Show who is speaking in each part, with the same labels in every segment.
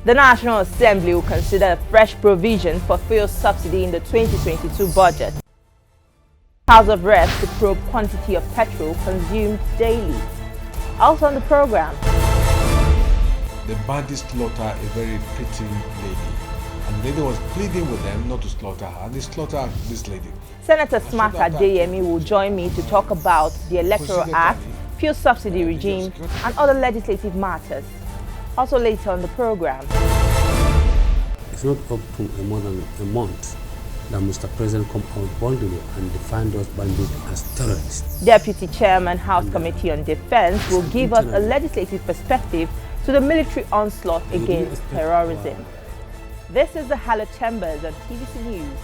Speaker 1: The National Assembly will consider a fresh provision for fuel subsidy in the 2022 budget. House of Reps to probe quantity of petrol consumed daily. Also on the program,
Speaker 2: the bandits slaughter a very pretty lady, and the lady was pleading with them not to slaughter her, and they slaughtered this lady.
Speaker 1: Senator Smart Adeyemi will join me to talk about the Electoral Act, fuel subsidy regime, and other legislative matters. Also later on the program.
Speaker 3: It's not up to more than a month that Mr. President come out boldly and define those bandits as terrorists.
Speaker 1: Deputy Chairman, House Committee on Defense will give us a legislative perspective to the military onslaught against terrorism. This is the Halo Chambers on TVC News.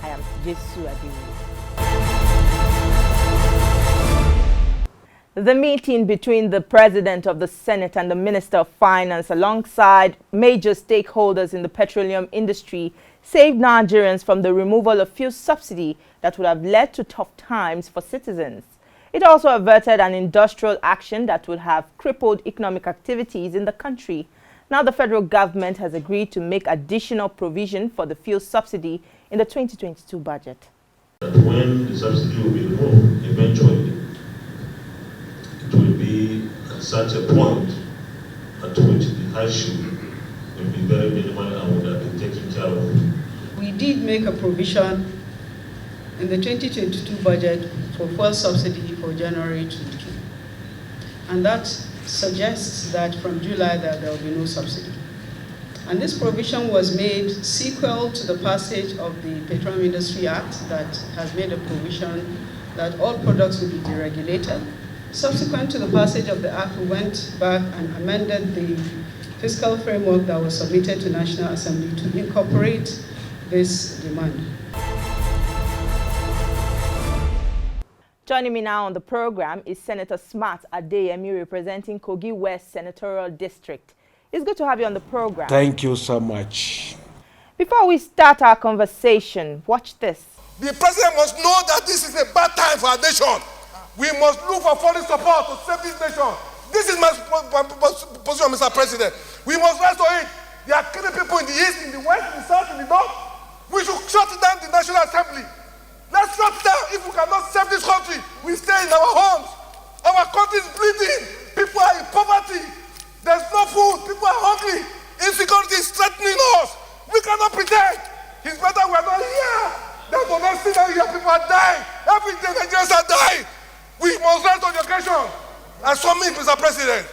Speaker 1: I am Jesu Adeyemi. The meeting between the President of the Senate and the Minister of Finance alongside major stakeholders in the petroleum industry saved Nigerians from the removal of fuel subsidy that would have led to tough times for citizens. It also averted an industrial action that would have crippled economic activities in the country. Now the federal government has agreed to make additional provision for the fuel subsidy in the 2022 budget.
Speaker 4: When the subsidy will be removed, eventually, it will be at such a point at which the hardship will be very minimal and would have been taken care of.
Speaker 5: We did make a provision in the 2022 budget for fuel subsidy for January 22. And that suggests that from July there will be no subsidy. And this provision was made sequel to the passage of the Petroleum Industry Act that has made a provision that all products will be deregulated. Subsequent to the passage of the Act, we went back and amended the fiscal framework that was submitted to National Assembly to incorporate this demand.
Speaker 1: Joining me now on the program is Senator Smart Adeyemi, representing Kogi West Senatorial District. It's good to have you on the program.
Speaker 2: Thank you so much.
Speaker 1: Before we start our conversation, watch this.
Speaker 6: The president must know that this is a bad time for our nation. We must look for foreign support to save this nation. This is my position, Mr. President. We must rise to it. They are killing people in the east, in the west, in the south, in the north. We should shut down the National Assembly. Let's shut down. If we cannot save this country, we stay in our homes. Our country is bleeding. People are in poverty. There's no food. People are hungry. Insecurity is threatening us. We cannot pretend. It's better we are not here than to not see that here people are dying. Every day Nigerians are dying. We must rise to the occasion. And so me, Mr. President.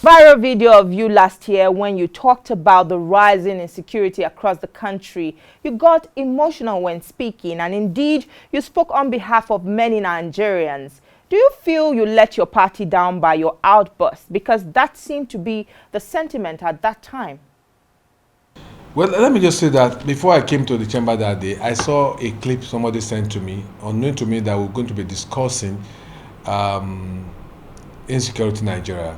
Speaker 1: Viral video of you last year when you talked about the rising insecurity across the country. You got emotional when speaking, and indeed, you spoke on behalf of many Nigerians. Do you feel you let your party down by your outburst? Because that seemed to be the sentiment at that time.
Speaker 2: Well, let me just say that before I came to the chamber that day, I saw a clip somebody sent to me, unknown to me, that we're going to be discussing Insecurity Nigeria.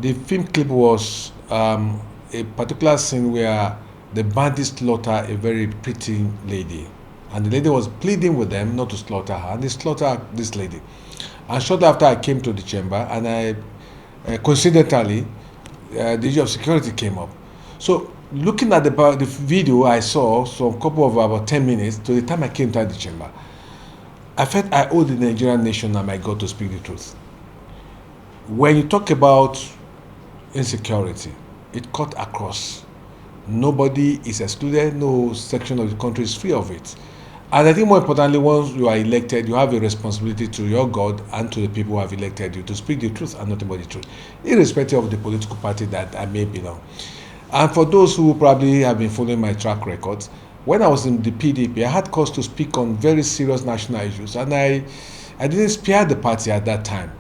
Speaker 2: The film clip was a particular scene where the bandits slaughter a very pretty lady, and the lady was pleading with them not to slaughter her, and they slaughtered this lady. And shortly after I came to the chamber, and I coincidentally the issue of security came up. So looking at the video, I saw some couple of about 10 minutes to the time I came to the chamber. I felt I owe the Nigerian nation and my God to speak the truth. When you talk about insecurity, it cut across. Nobody is excluded, no section of the country is free of it. And I think more importantly, once you are elected, you have a responsibility to your God and to the people who have elected you to speak the truth and nothing but the truth, irrespective of the political party that I may belong. And for those who probably have been following my track records, when I was in the PDP, I had cause to speak on very serious national issues, and I didn't spare the party at that time.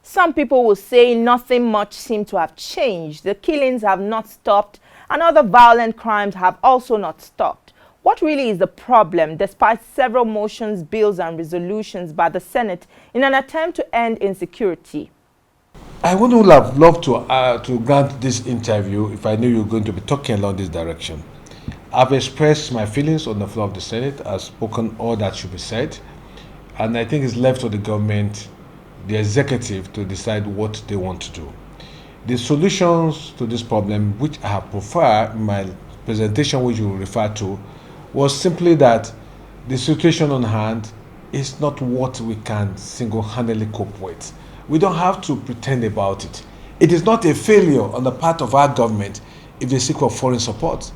Speaker 1: Some people will say nothing much seemed to have changed. The killings have not stopped, and other violent crimes have also not stopped. What really is the problem, despite several motions, bills, and resolutions by the Senate in an attempt to end insecurity?
Speaker 2: I would have loved to grant this interview if I knew you were going to be talking along this direction. I've expressed my feelings on the floor of the Senate. I've spoken all that should be said. And I think it's left to the government, the executive, to decide what they want to do. The solutions to this problem, which I have preferred in my presentation, which you refer to, was simply that the situation on hand is not what we can single-handedly cope with. We don't have to pretend about it. It is not a failure on the part of our government if they seek for foreign support.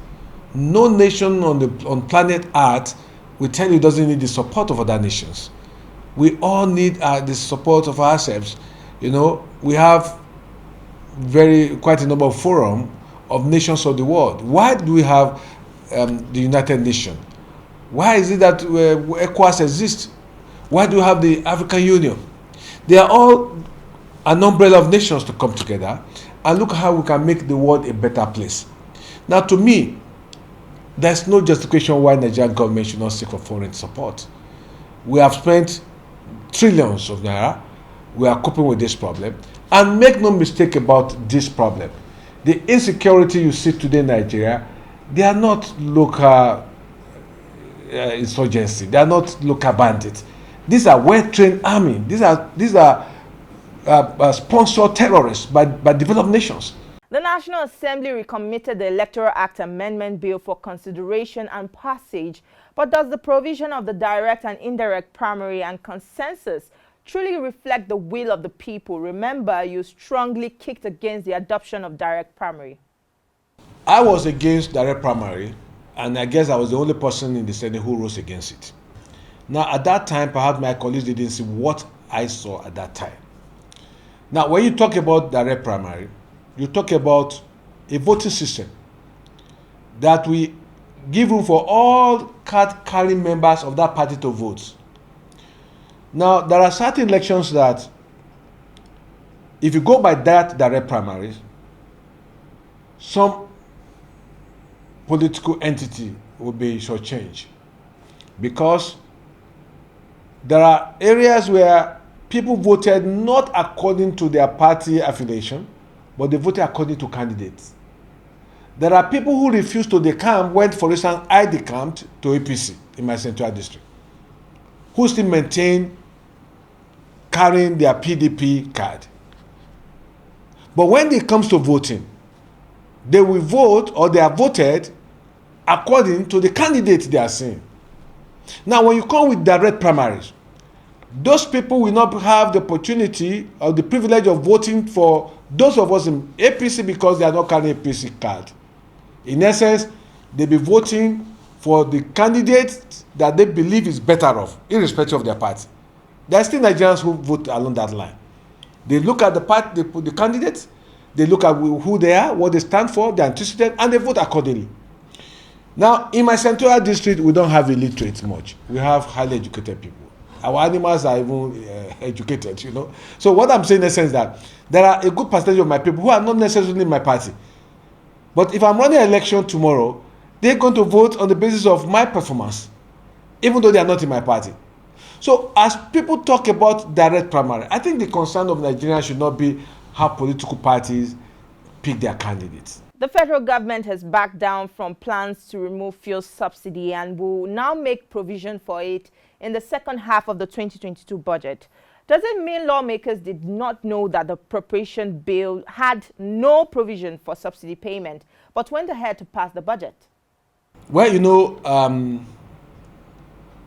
Speaker 2: No nation on planet Earth will tell you doesn't need the support of other nations. We all need the support of ourselves. You know, we have quite a number of forums of nations of the world. Why do we have the United Nations? Why is it that ECOWAS exists? Why do we have the African Union? They are all an umbrella of nations to come together and look how we can make the world a better place. Now, to me, there's no justification why Nigerian government should not seek for foreign support. We have spent trillions of naira. We are coping with this problem. And make no mistake about this problem. The insecurity you see today in Nigeria, they are not local insurgency. They are not local bandits. These are well-trained army. These are sponsored terrorists by developed nations.
Speaker 1: The National Assembly recommitted the Electoral Act Amendment Bill for consideration and passage, but does the provision of the direct and indirect primary and consensus truly reflect the will of the people? Remember, you strongly kicked against the adoption of direct primary.
Speaker 2: I was against direct primary, and I guess I was the only person in the Senate who rose against it. Now, at that time, perhaps my colleagues didn't see what I saw at that time. Now, when you talk about direct primary, you talk about a voting system that we give room for all card-carrying members of that party to vote. Now, there are certain elections that, if you go by that direct primaries, some political entity will be shortchanged, because there are areas where people voted not according to their party affiliation, but they voted according to candidates. There are people who refused to decamp, went, for instance, I decamped to APC in my central district, who still maintain carrying their PDP card. But when it comes to voting, they will vote, or they are voted according to the candidates they are seeing. Now, when you come with direct primaries, those people will not have the opportunity or the privilege of voting for those of us in APC because they are not carrying APC card. In essence, they'll be voting for the candidate that they believe is better off, irrespective of their party. There are still Nigerians who vote along that line. They look at the party, the candidates, they look at who they are, what they stand for, they are interested, and they vote accordingly. Now, in my central district, we don't have illiterates much. We have highly educated people. Our animals are even educated, you know. So what I'm saying in essence is that there are a good percentage of my people who are not necessarily in my party. But if I'm running an election tomorrow, they're going to vote on the basis of my performance, even though they are not in my party. So as people talk about direct primary, I think the concern of Nigerians should not be how political parties pick their candidates.
Speaker 1: The federal government has backed down from plans to remove fuel subsidy and will now make provision for it in the second half of the 2022 budget. Does it mean lawmakers did not know that the appropriation bill had no provision for subsidy payment, but went ahead to pass the budget?
Speaker 2: Well, you know,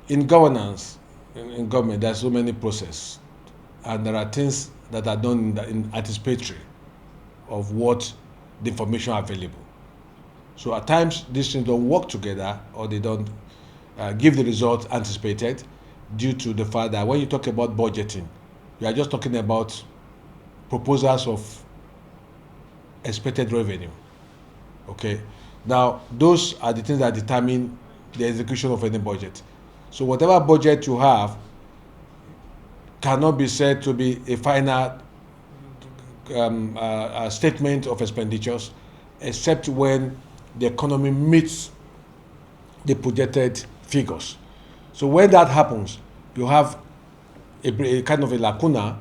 Speaker 2: in governance, in government, there are so many processes, and there are things that are done in anticipatory of what the information available. So at times, these things don't work together, or they don't give the result anticipated, due to the fact that when you talk about budgeting, you are just talking about proposals of expected revenue. Okay, now those are the things that determine the execution of any budget. So whatever budget you have cannot be said to be a final statement of expenditures, except when the economy meets the projected figures. So when that happens, you have a kind of a lacuna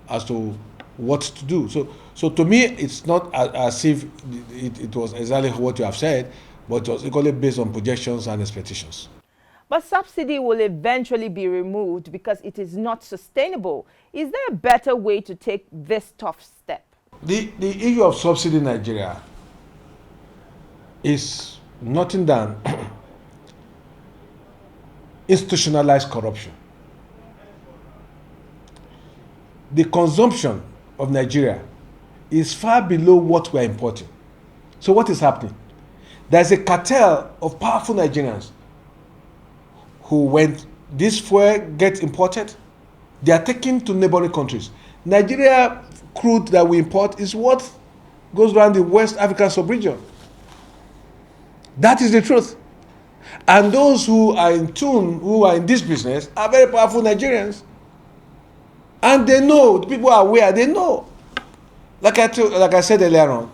Speaker 2: as to what to do. So to me, it's not as if it was exactly what you have said, but it was equally based on projections and expectations.
Speaker 1: But subsidy will eventually be removed because it is not sustainable. Is there a better way to take this tough step?
Speaker 2: The issue of subsidy in Nigeria is nothing than institutionalized corruption. The consumption of Nigeria is far below what we are importing. So what is happening? There's a cartel of powerful Nigerians who, when this fuel gets imported, they are taken to neighboring countries. Nigeria crude that we import is what goes around the West African sub-region. That is the truth. And those who are in tune, who are in this business, are very powerful Nigerians. And they know, the people are aware, they know. Like I said earlier on,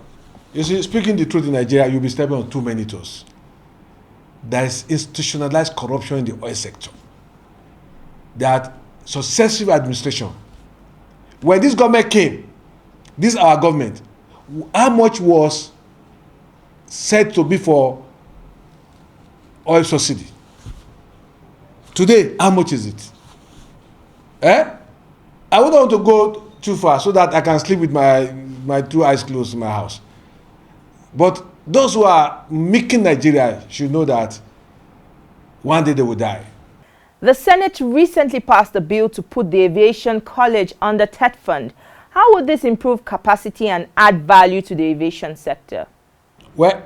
Speaker 2: you see, speaking the truth in Nigeria, you'll be stepping on too many toes. There is institutionalized corruption in the oil sector. That successive administration, when this government came, this our government, how much was said to be for oil subsidy? Today, how much is it? I wouldn't want to go too far so that I can sleep with my two eyes closed in my house. But those who are making Nigeria should know that one day they will die.
Speaker 1: The Senate recently passed a bill to put the Aviation College under TET Fund. How would this improve capacity and add value to the aviation sector?
Speaker 2: Well,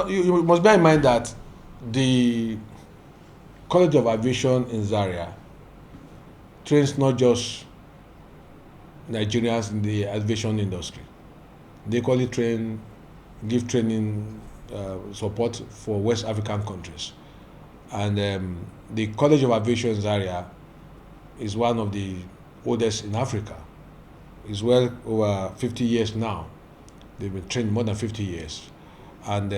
Speaker 2: you must bear in mind that the College of Aviation in Zaria trains not just Nigerians in the aviation industry. They equally give training support for West African countries. And the College of Aviation in Zaria is one of the oldest in Africa. It's well over 50 years now. They've been trained more than 50 years. And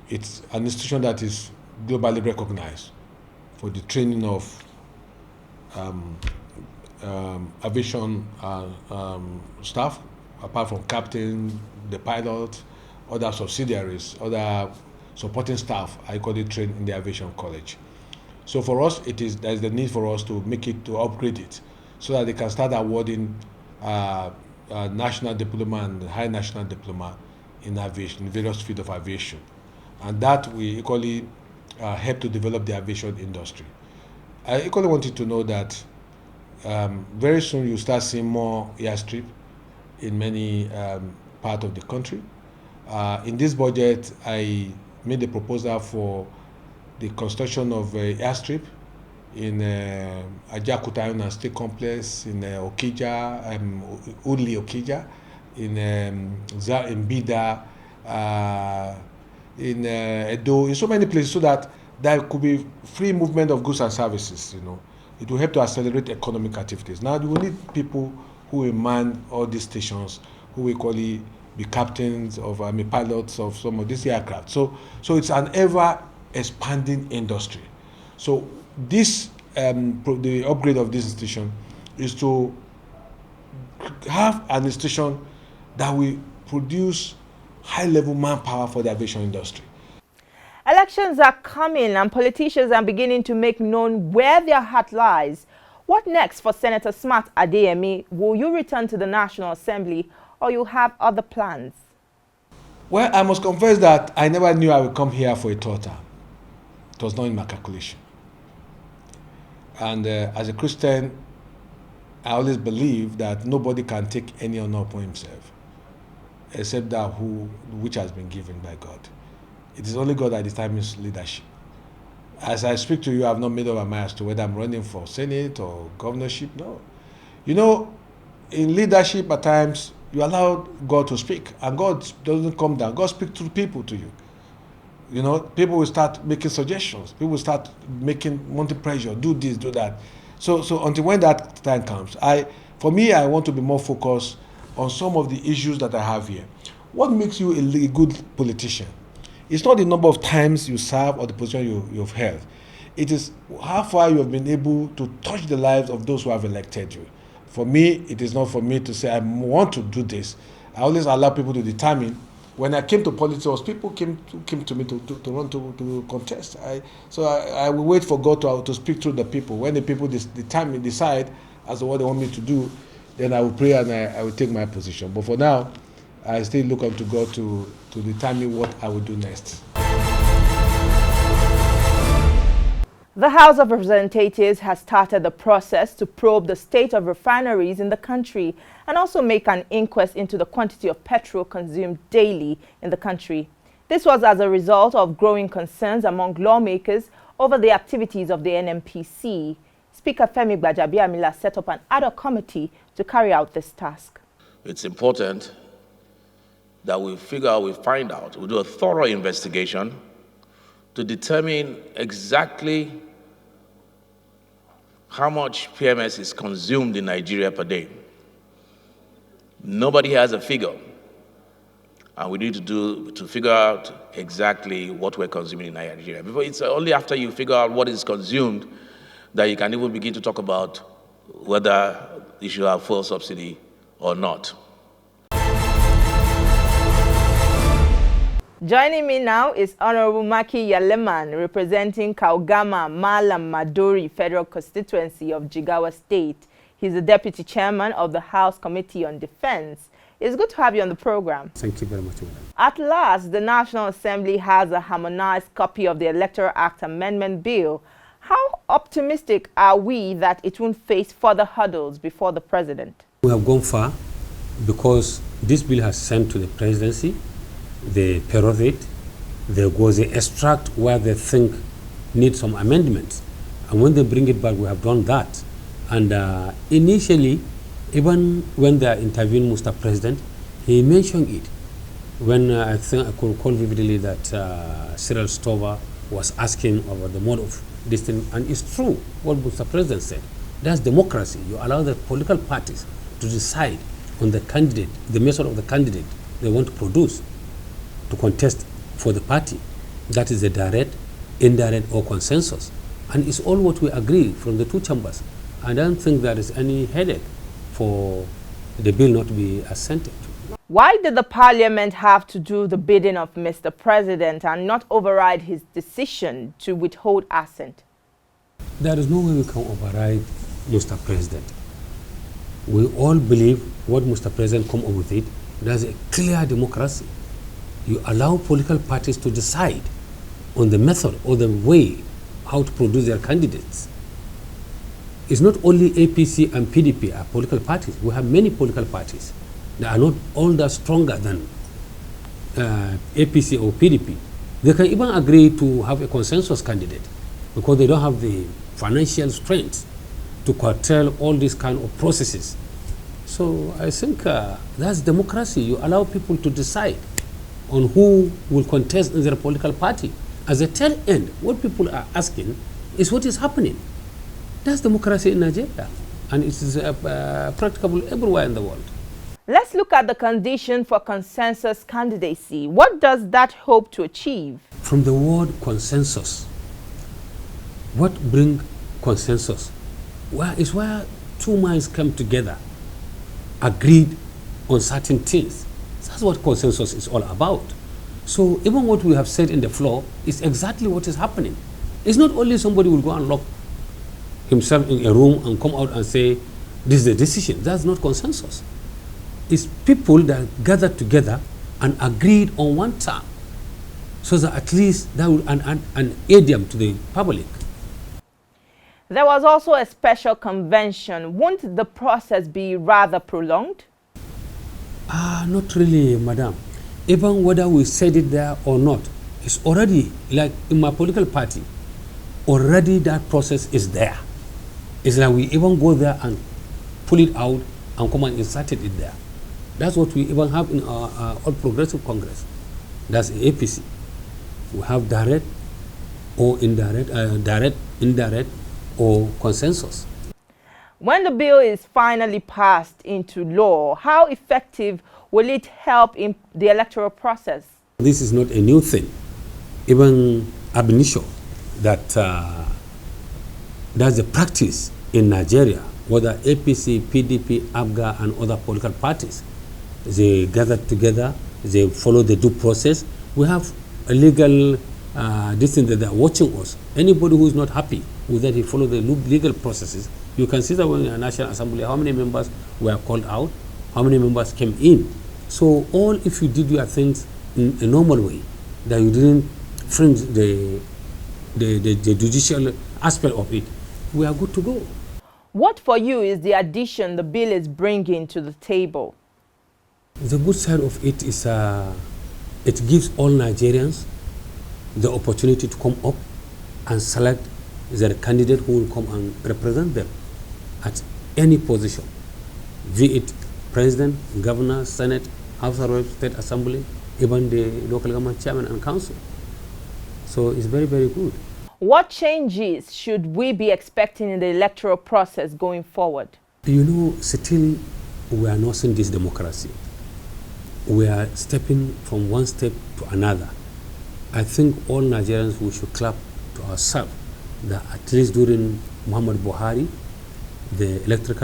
Speaker 2: it's an institution that is globally recognized for the training of aviation staff, apart from captain, the pilot, other subsidiaries, other supporting staff are equally trained in the aviation college. So for us, there's the need for us to upgrade it, so that they can start awarding national diploma and high national diploma in aviation, in various fields of aviation, and that will equally help to develop the aviation industry. I equally wanted to know that very soon you start seeing more airstrip in many parts of the country. In this budget, I made a proposal for the construction of airstrip in Ajakuta and State Complex, in Okija, Uli Okija, in Bida, in Edo, in so many places, so that there could be free movement of goods and services. It will help to accelerate economic activities. Now, we will need people who will man all these stations, who will equally be captains of, pilots of some of these aircraft. So it's an ever expanding industry. So this, the upgrade of this institution is to have an institution that will produce high-level manpower for the aviation industry.
Speaker 1: Elections are coming and politicians are beginning to make known where their heart lies. What next for Senator Smart Adeyemi? Will you return to the National Assembly or you have other plans?
Speaker 2: Well, I must confess that I never knew I would come here for a third term. It was not in my calculation. And as a Christian, I always believe that nobody can take any honor upon himself except that which has been given by God. It is only God that determines leadership. As I speak to you, I have not made up my mind as to whether I'm running for Senate or governorship. No. In leadership, at times, you allow God to speak, and God doesn't come down. God speaks through people to you. People will start making suggestions. People will start wanting pressure, do this, do that. So until when that time comes, for me, I want to be more focused on some of the issues that I have here. What makes you a good politician? It's not the number of times you serve or the position you've held. It is how far you have been able to touch the lives of those who have elected you. For me, it is not for me to say I want to do this. I always allow people to determine. When I came to politics, people came to me to run to contest. I will wait for God to speak through the people. When the people decide as to what they want me to do, then I will pray and I will take my position. But for now, I still look up to God to determine what I will do next.
Speaker 1: The House of Representatives has started the process to probe the state of refineries in the country and also make an inquest into the quantity of petrol consumed daily in the country. This was as a result of growing concerns among lawmakers over the activities of the NNPC. Speaker Femi Gbajabiamila set up an ad hoc committee to carry out this task.
Speaker 7: It's important that we find out, we do a thorough investigation to determine exactly how much PMS is consumed in Nigeria per day. Nobody has a figure, and we need to figure out exactly what we're consuming in Nigeria. It's only after you figure out what is consumed that you can even begin to talk about whether you should have fuel subsidy or not.
Speaker 1: Joining me now is Honourable Makki Yaleman, representing Kaugama Malam Maduri Federal Constituency of Jigawa State. He's the Deputy Chairman of the House Committee on Defense. It's good to have you on the program.
Speaker 3: Thank you very much.
Speaker 1: At last, the National Assembly has a harmonized copy of the Electoral Act Amendment Bill. How optimistic are we that it won't face further hurdles before the President?
Speaker 3: We have gone far because this bill has sent to the presidency. They peruse it, they go, they extract where they think need some amendments. And when they bring it back, we have done that. And initially, even when they interviewed Mr. President, he mentioned it. When I think I could recall vividly that Cyril Stover was asking about the mode of this thing. And it's true what Mr. President said. That's democracy. You allow the political parties to decide on the candidate, the method of the candidate they want to produce, to contest for the party. That is a direct, indirect, or consensus. And it's all what we agree from the two chambers. I don't think there is any headache for the bill not to be assented to.
Speaker 1: Why did the Parliament have to do the bidding of Mr. President and not override his decision to withhold assent?
Speaker 3: There is no way we can override Mr. President. We all believe what Mr. President come up with it. There's a clear democracy. You allow political parties to decide on the method or the way how to produce their candidates. It's not only APC and PDP are political parties. We have many political parties that are not all that stronger than APC or PDP. They can even agree to have a consensus candidate because they don't have the financial strength to curtail all these kind of processes. So I think that's democracy. You allow people to decide on who will contest in their political party. As a tail end, what people are asking is what is happening. That's democracy in Nigeria, and it is practicable everywhere in the world.
Speaker 1: Let's look at the condition for consensus candidacy. What does that hope to achieve?
Speaker 3: From the word consensus, what brings consensus? Is where two minds come together, agreed on certain things. That's what consensus is all about. So even what we have said in the floor is exactly what is happening. It's not only somebody will go and lock himself in a room and come out and say, this is the decision. That's not consensus. It's people that gathered together and agreed on one term, so that at least that would an idiom to the public.
Speaker 1: There was also a special convention. Won't the process be rather prolonged?
Speaker 3: Not really, madam. Even whether we said it there or not, it's already, like in my political party, already that process is there. It's like we even go there and pull it out and come and insert it there. That's what we even have in our All Progressive Congress. That's the APC. We have direct or indirect, direct, indirect, or consensus.
Speaker 1: When the bill is finally passed into law, how effective will it help in the electoral process?
Speaker 3: This is not a new thing. Even ab initio, that that's the practice in Nigeria, whether APC, PDP, ABGA, and other political parties. They gather together, they follow the due process. We have a legal this thing that they are watching us. Anybody who is not happy with that, he follow the legal processes. You can see that when in the National Assembly, how many members were called out, how many members came in. So all if you did your things in a normal way, that you didn't fringe the judicial aspect of it, we are good to go.
Speaker 1: What for you is the addition the bill is bringing to the table?
Speaker 3: The good side of it is it gives all Nigerians the opportunity to come up and select their candidate who will come and represent them at any position, be it president, governor, senate, house of reps, state assembly, even the local government chairman and council. So it's very, very good.
Speaker 1: What changes should we be expecting in the electoral process going forward?
Speaker 3: You know, still we are not seeing this democracy. We are stepping from one step to another. I think all Nigerians, we should clap to ourselves that at least during Muhammad Buhari, the electric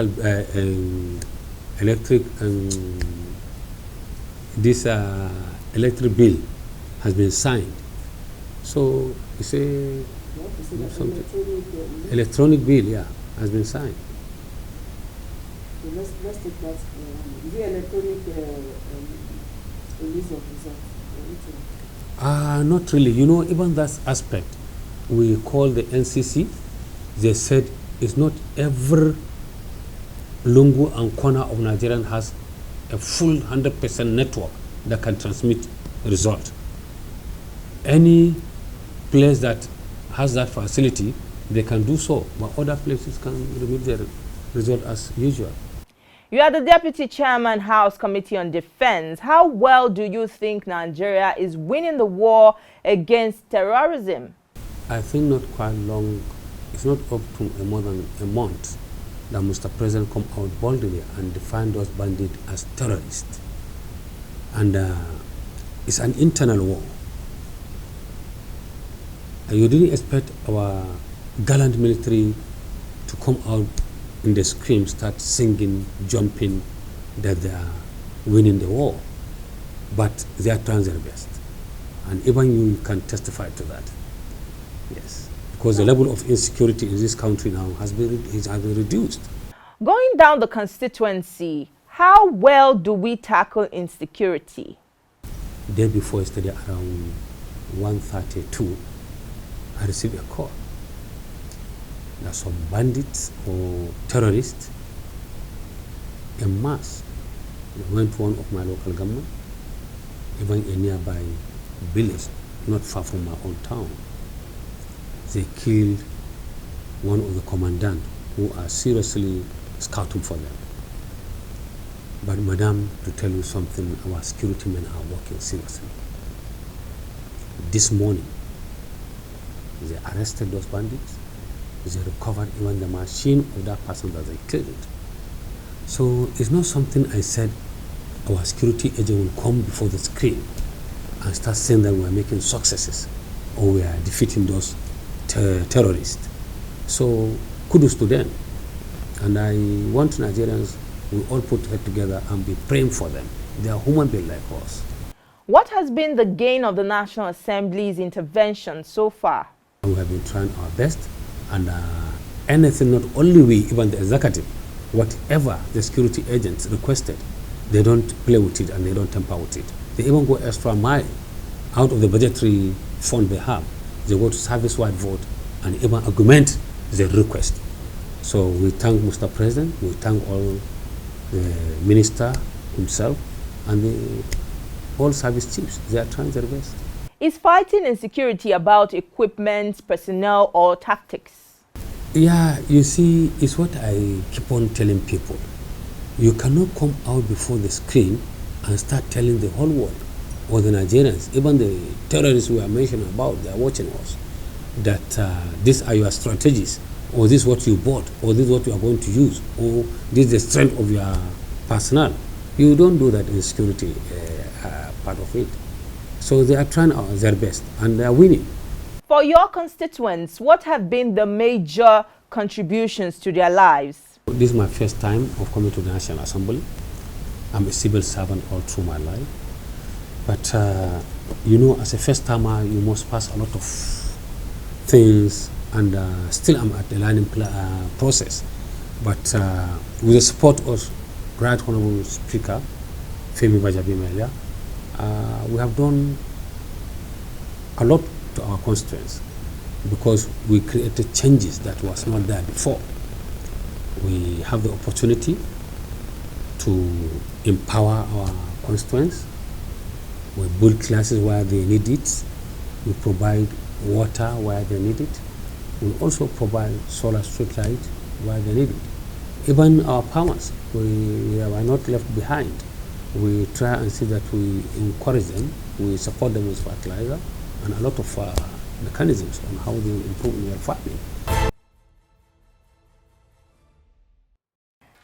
Speaker 3: bill has been signed. So it's a electronic bill, yeah, has been signed.
Speaker 8: Let's take that. The electronic release of results.
Speaker 3: Not really. You know, even that aspect, we call the NCC. They said it's not every lungu and corner of Nigerian has a full 100% network that can transmit result. Any place that has that facility, they can do so, but other places can remove their result as usual.
Speaker 1: You are the Deputy Chairman, House Committee on Defense. How well do you think Nigeria is winning the war against terrorism?
Speaker 3: I think not quite long. It's not up to more than a month that Mr. President come out boldly and define those bandits as terrorists. And it's an internal war. And you didn't expect our gallant military to come out in the scream, start singing, jumping, that they are winning the war. But they are trying their best. And even you can testify to that. Yes. Because the level of insecurity in this country now has been reduced.
Speaker 1: Going down the constituency, how well do we tackle insecurity?
Speaker 3: The day before yesterday, around 1:32, I received a call that some bandits or terrorists en masse went to one of my local government, even a nearby village, not far from my own town. They killed one of the commandants who are seriously scouting for them. But madam, to tell you something, our security men are working seriously. This morning, they arrested those bandits. They recovered even the machine of that person that they killed. So it's not something I said our security agent will come before the screen and start saying that we are making successes or we are defeating those terrorists. So kudos to them. And I want Nigerians, we all put head together and be praying for them. They are human beings like us.
Speaker 1: What has been the gain of the National Assembly's intervention so far?
Speaker 3: We have been trying our best, and anything, not only we, even the executive, whatever the security agents requested, they don't play with it and they don't tamper with it. They even go extra mile out of the budgetary fund they have. They go to service-wide vote and even augment their request. So we thank Mr. President, we thank all the minister himself and all service chiefs. They are trying their best.
Speaker 1: Is fighting insecurity about equipment, personnel, or tactics?
Speaker 3: Yeah, you see, it's what I keep on telling people. You cannot come out before the screen and start telling the whole world, or the Nigerians, even the terrorists we are mentioning about, they are watching us, that these are your strategies, or this is what you bought, or this is what you are going to use, or this is the strength of your personnel. You don't do that in security part of it. So they are trying their best and they are winning.
Speaker 1: For your constituents, what have been the major contributions to their lives?
Speaker 3: This is my first time of coming to the National Assembly. I'm a civil servant all through my life. But, you know, as a first timer, you must pass a lot of things, and still I'm at the learning process. But with the support of Right Honourable Speaker, Femi Bajabimelia, we have done a lot to our constituents because we created changes that was not there before. We have the opportunity to empower our constituents. We build classes where they need it. We provide water where they need it. We also provide solar street light where they need it. Even our farmers, we are not left behind. We try and see that we encourage them, we support them with fertilizer and a lot of mechanisms on how they improve their farming.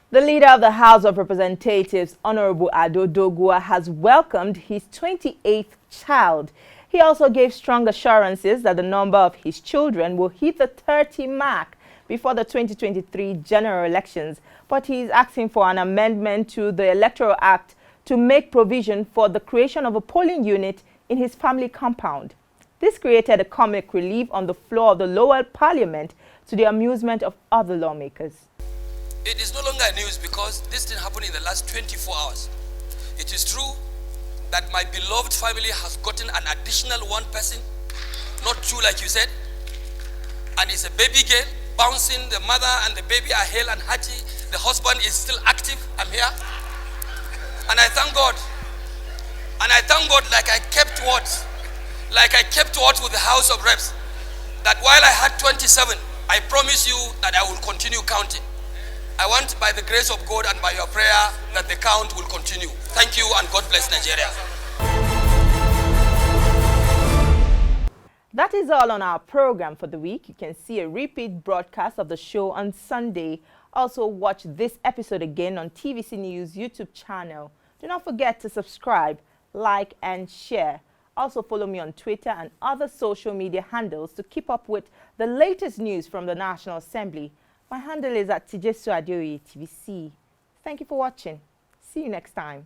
Speaker 1: The leader of the House of Representatives, Honourable Adeyemi, has welcomed his 28th child. He also gave strong assurances that the number of his children will hit the 30 mark before the 2023 general elections, but he is asking for an amendment to the Electoral Act to make provision for the creation of a polling unit in his family compound. This created a comic relief on the floor of the lower parliament to the amusement of other lawmakers.
Speaker 9: It is no longer news because this didn't happen in the last 24 hours. It is true that my beloved family has gotten an additional one person, not two like you said, and it's a baby girl bouncing. The mother and the baby are hale and hearty. The husband is still active. I'm here. And I thank God. And I thank God like I kept words. Like I kept words with the House of Reps. That while I had 27, I promise you that I will continue counting. I want, by the grace of God and by your prayer, that the count will continue. Thank you and God bless Nigeria.
Speaker 1: That is all on our program for the week. You can see a repeat broadcast of the show on Sunday. Also watch this episode again on TVC News YouTube channel. Do not forget to subscribe, like and share. Also follow me on Twitter and other social media handles to keep up with the latest news from the National Assembly. My handle is at Tijesu Adeoye TVC. Thank you for watching. See you next time.